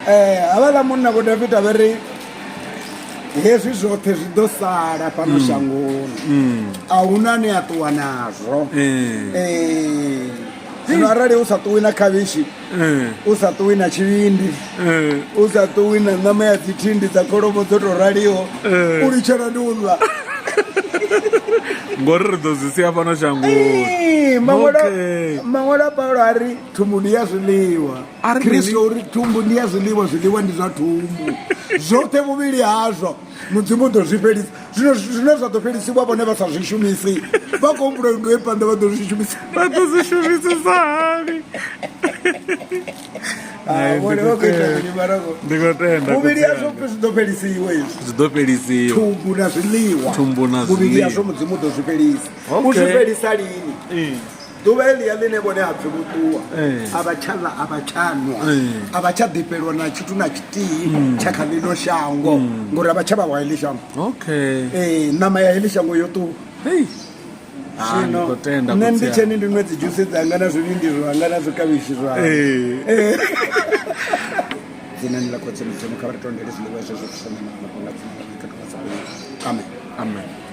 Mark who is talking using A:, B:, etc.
A: havhala munna vho David a vha ri hezwi zwoṱhe zwi ḓo sala fhano shangoni a huna ane a ṱuwa nazwo zwino arali u sa ṱuwi na khavhishi u sa ṱuwi na tshivhindi u sa ṱuwi na ṋama ya dzithindi dza kholomo dzo to raliho u litshela ndi u ḽa
B: ngori ri ḓo zwi sia fhano shangoni.
A: maṅwalo a paulo a ri thumbu ndi ya zwiḽiwa kristo uri thumbu ndi ya zwiḽiwa zwiḽiwa ndi zwa thumbu zwoṱhe muvhili hazwo mudzimu u ḓo zwi fhelisa zwine zwa ḓo fhelisiwa vhone vha sa zwi shumisi vha khou humbula ndo ye phanḓa vha ḓo zwi shumisa
B: vha ḓo zwi shumisisa hani ndi khou tenda
A: muvhili yazwo zwi ḓo fhelisiwa izwi
B: zwi ḓo fhelisiwa
A: thumbu na zwiḽiwa muvhili yazwo mudzimu u ḓo zwi fhelisa u zwi fhelisa lini ḓuvha eliya ḽine vhone ha pfi vho ṱuwa a vha tsha ḽa a vha tsha nwa a vha tsha ḓifhelwa na tshithu na tshithihi tsha kha ḽino shango ngori a vha tsha vha wa heḽi shango ṋama ya heḽi shango yo ṱuwa zwino nṋe ndi tsheni ndi nwe dzi dzhusi dzanga na zwivhindi zwanga na zwikavhishi zwanga dzina ni ḽa khotsi mudzimu kha vha ri tondele zwiḽiwa ezwo zwo fusana na mafhungo a amen.